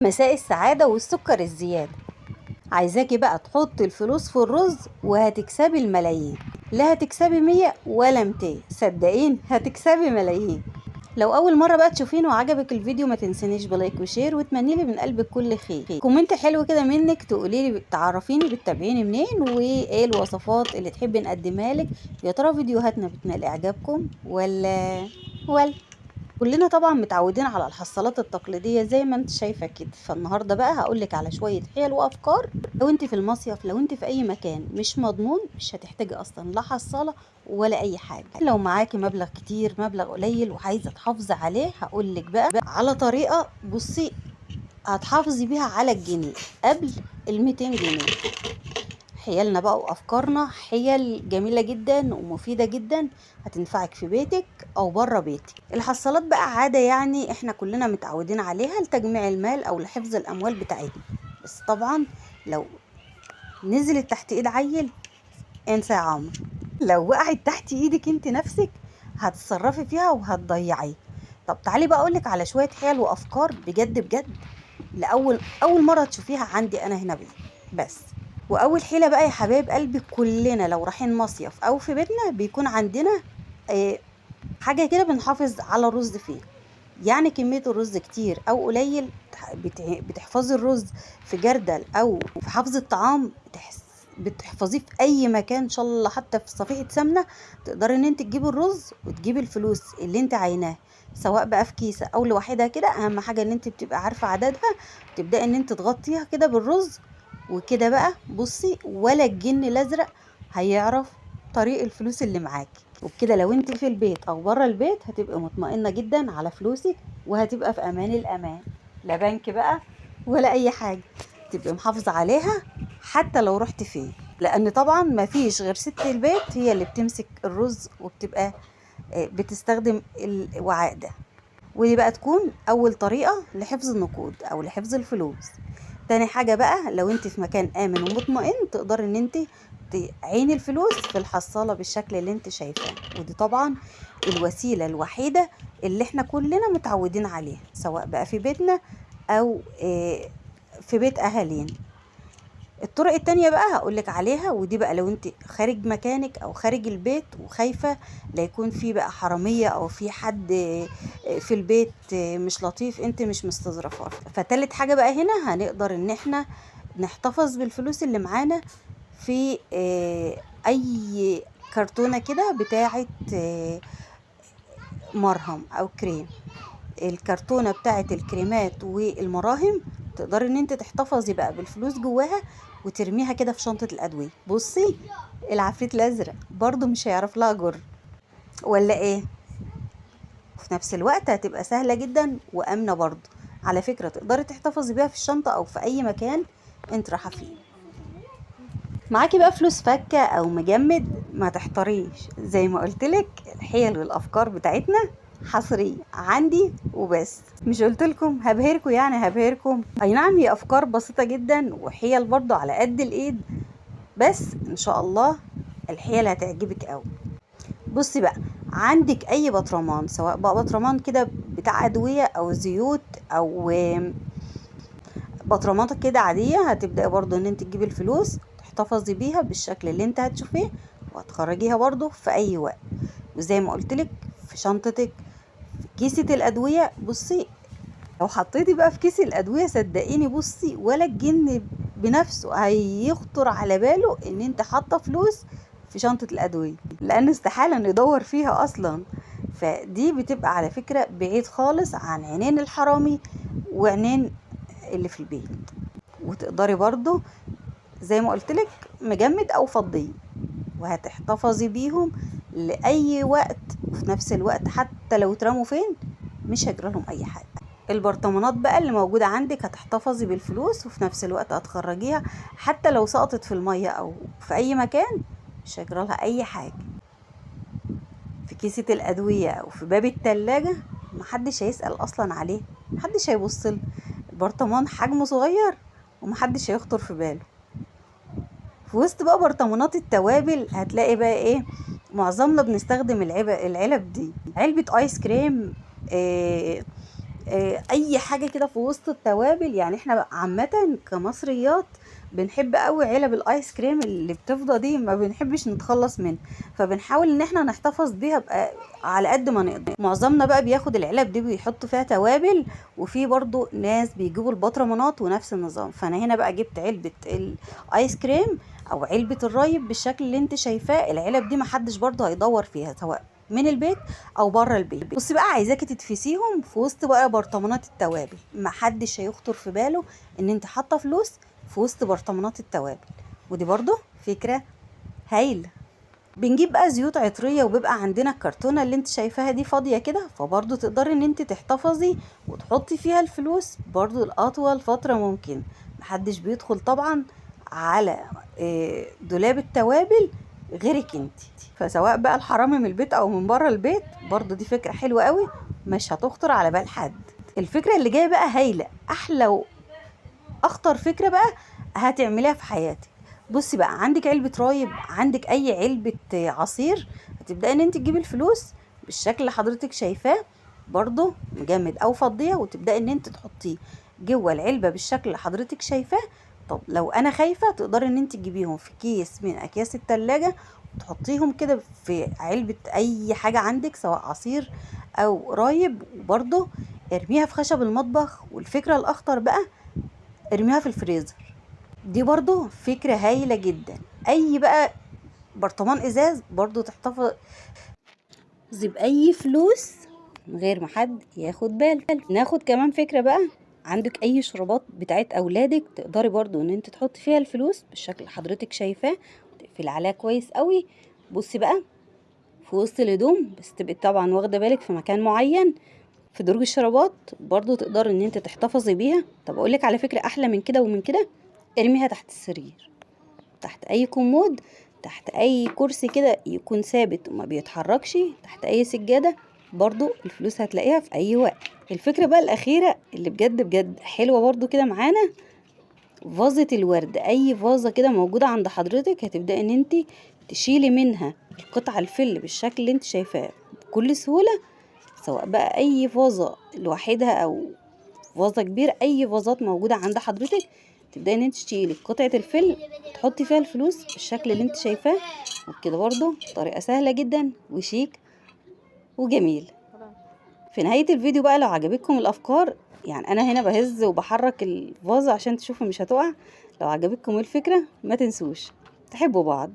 مساء السعادة والسكر الزيادة. عايزاكي بقى تحطي الفلوس في الرز وهتكسبي الملايين. لا هتكسبي 100 ولا 200، صدقين هتكسبي ملايين. لو اول مرة بقى تشوفيني وعجبك الفيديو ما تنسنيش بلايك وشير وتمنيلي من قلبك كل خير. كومنت حلو كده منك تقوليلي تعرفيني بتتابعيني منين وايه الوصفات اللي تحبي نقدمها لك. يا ترى فيديوهاتنا بتنال اعجابكم ولا كلنا طبعا متعودين على الحصالات التقليدية زي ما انت شايفة كده. فالنهاردة بقى هقولك على شوية حيل وافكار لو انت في المصيف، لو انت في اي مكان مش مضمون، مش هتحتاجي اصلا لا حصالة ولا اي حاجة. لو معاكي مبلغ كتير مبلغ قليل وعايزة تحافظي عليه، هقولك بقى على طريقة. بصي، هتحافظي بيها على الجنيه قبل 200 جنيه. حيالنا بقى وافكارنا حيل جميله جدا ومفيده جدا، هتنفعك في بيتك او بره بيتك. الحصالات بقى عاده يعني احنا كلنا متعودين عليها لتجميع المال او لحفظ الاموال بتاعتنا، بس طبعا لو نزلت تحت ايد عيل انسى يا عمرو. لو وقعت تحت ايدك انت نفسك هتتصرفي فيها وهتضيعيه. طب تعالي بقى اقولك على شويه حيل وافكار بجد بجد اول مره تشوفيها عندي انا هنا بس. واول حيله بقى يا حبايب قلبي، كلنا لو رايحين مصيف او في بيتنا بيكون عندنا حاجه كده بنحافظ على الرز فيه. يعني كميه الرز كتير او قليل، بتحفظي الرز في جردل او في حفظ الطعام، بتحفظيه في اي مكان، ان شاء الله حتى في صفيحه سمنه. تقدري ان انت تجيبي الرز وتجيبي الفلوس اللي انت عايناه، سواء بقى في كيسه او لوحدها كده. اهم حاجه ان انت بتبقى عارفه عددها، تبداي ان انت تغطيها كده بالرز وكده بقى. بصي، ولا الجن الازرق هيعرف طريق الفلوس اللي معاكي. وبكده لو انت في البيت او بره البيت هتبقى مطمئنه جدا على فلوسك، وهتبقى في امان الامان. لا بنك بقى ولا اي حاجه، تبقى محافظه عليها حتى لو رحت فين. لان طبعا ما فيش غير ست البيت هي اللي بتمسك الرز وبتبقى بتستخدم الوعاء ده. ودي بقى تكون اول طريقه لحفظ النقود او لحفظ الفلوس. تاني حاجة بقى، لو انت في مكان امن ومطمئن تقدر ان انت تعيني الفلوس في الحصالة بالشكل اللي انت شايفاه. ودي طبعا الوسيلة الوحيدة اللي احنا كلنا متعودين عليها، سواء بقى في بيتنا او في بيت اهالينا. الطرق التانية بقى هقولك عليها، ودي بقى لو انت خارج مكانك او خارج البيت وخايفة لا يكون في بقى حرامية او في حد في البيت مش لطيف، انت مش مستظرفة. فتالت حاجة بقى هنا هنقدر ان احنا نحتفظ بالفلوس اللي معانا في اي كرتونة كده بتاعة مرهم او كريم. الكرتونة بتاعة الكريمات والمراهم تقدر ان انت تحتفظي بقى بالفلوس جواها وترميها كده في شنطة الادوية. بصي، العفريت الازرق برضو مش هيعرف لها جر ولا ايه. وفي نفس الوقت هتبقى سهلة جدا وامنة برضو. على فكرة تقدري تحتفظي بيها في الشنطة او في اي مكان انت رايحة فيه. معاكي بقى فلوس فكة او مجمد، ما تحتريش. زي ما قلتلك الحيل والافكار بتاعتنا حصرية عندي وبس. مش قلتلكم هبهركم؟ يعني هبهركم. اي نعم، هي افكار بسيطة جدا وحيل برضو على قد الايد، بس ان شاء الله الحيل هتعجبك قوي. بصي بقى، عندك اي بطرمان، سواء بقى بطرمان كده بتاع ادوية او زيوت او بطرمانات كده عادية، هتبدأي برضو ان انت تجيبي الفلوس تحتفظي بيها بالشكل اللي انت هتشوفيه، وهتخرجيها برضو في اي وقت. وزي ما قلتلك في شنطتك، في كيسة الادوية. بصي، لو حطيتي بقى في كيس الادوية صدقيني، بصي ولا الجن بنفسه هيخطر على باله ان انت حاطة فلوس في شنطة الادوية، لان استحالة انه يدور فيها اصلا. فدي بتبقى على فكرة بعيد خالص عن عينين الحرامي وعينين اللي في البيت. وتقدري برضو زي ما قلتلك مجمد او فضي، وهتحتفظي بيهم لأي وقت. وفي نفس الوقت حتى لو اترموا فين مش هيجرالهم اي حاجة. البرطمانات بقى اللي موجودة عندك هتحتفظي بالفلوس وفي نفس الوقت هتخرجيها، حتى لو سقطت في المية او في اي مكان مش هيجرالها اي حاجة. في كيسة الادوية او في باب التلاجة محدش هيسأل اصلا عليه، محدش هيبصله. البرطمان حجمه صغير ومحدش هيخطر في باله. في وسط بقى برطمانات التوابل هتلاقي بقى ايه، معظمنا بنستخدم العلب دي. علبة ايس كريم اي حاجه كده في وسط التوابل. يعني احنا عامه كمصريات بنحب قوي علب الايس كريم اللي بتفضى دي، ما بنحبش نتخلص منها، فبنحاول ان احنا نحتفظ بيها بقى على قد ما نقدر. معظمنا بقى بياخد العلب دي بيحطوا فيها توابل، وفي برضو ناس بيجيبوا البطرمانات ونفس النظام. فانا هنا بقى جبت علبه الايس كريم او علبه الرايب بالشكل اللي انت شايفاه. العلب دي محدش برضو هيدور فيها سواء من البيت او بره البيت. بصي بقى، عايزاكي تدفسيهم في وسط بقى برطمانات التوابل، محدش هيخطر في باله ان انت حاطه فلوس في وسط برطمانات التوابل. ودي برضو فكره هايله. بنجيب بقى زيوت عطريه، وبيبقى عندنا الكرتونه اللي انت شايفاها دي فاضيه كده، فبرضو تقدري ان انت تحتفظي وتحطي فيها الفلوس برضو لاطول فتره ممكن. محدش بيدخل طبعا على دولاب التوابل غيرك انت. فسواء بقى الحرامي من البيت او من بره البيت، برضو دي فكره حلوه قوي مش هتخطر على بال حد. الفكره اللي جايه بقى هايله، احلى واخطر فكره بقى هتعمليها في حياتك. بصي بقى، عندك علبه رايب، عندك اي علبه عصير، هتبداي ان انت تجيبي الفلوس بالشكل اللي حضرتك شايفاه، برضو مجمد او فضيه، وتبداي ان انت تحطيه جوه العلبه بالشكل اللي حضرتك شايفاه. طب لو انا خايفه، تقدري ان انت تجيبيهم في كيس من اكياس التلاجة، وتحطيهم كده في علبه اي حاجه عندك سواء عصير او رايب، وبرضو ارميها في خشب المطبخ. والفكره الاخطر بقى، ارميها في الفريزر. دي برضو فكرة هايلة جدا. اي بقى برطمان ازاز برضو تحتفظ بأي فلوس من غير ما حد ياخد باله. ناخد كمان فكرة بقى، عندك اي شرابات بتاعت اولادك، تقدري برضو ان انت تحطي فيها الفلوس بالشكل اللي حضرتك شايفاه، وتقفلي عليها كويس قوي. بصي بقى، في وسط الهدوم، بس تبقي طبعا واخده بالك في مكان معين. في درج الشرابات برضو تقدري ان انت تحتفظي بيها. طب اقولك على فكرة احلى من كده ومن كده، ارميها تحت السرير، تحت اي كومود، تحت اي كرسي كده يكون ثابت وما بيتحركش، تحت اي سجادة، برضو الفلوس هتلاقيها في اي وقت. الفكرة بقى الاخيرة اللي بجد بجد حلوة برضو كده معانا، فازة الورد. اي فازة كده موجودة عند حضرتك، هتبدأ ان انت تشيلي منها القطعة الفل بالشكل اللي انت شايفاه بكل سهولة. سواء بقى اي فازة لوحدها او فازة كبيرة، اي فازات موجودة عند حضرتك، تبداي ان انت تشيلي قطعة الفل تحطي فيها الفلوس بالشكل اللي انت شايفاه. وبكده برضو طريقة سهلة جدا وشيك وجميل. في نهاية الفيديو بقى، لو عجبتكم الافكار، يعني انا هنا بهز وبحرك الفازة عشان تشوفوا مش هتقع. لو عجبتكم الفكرة، ما تنسوش تحبوا بعض.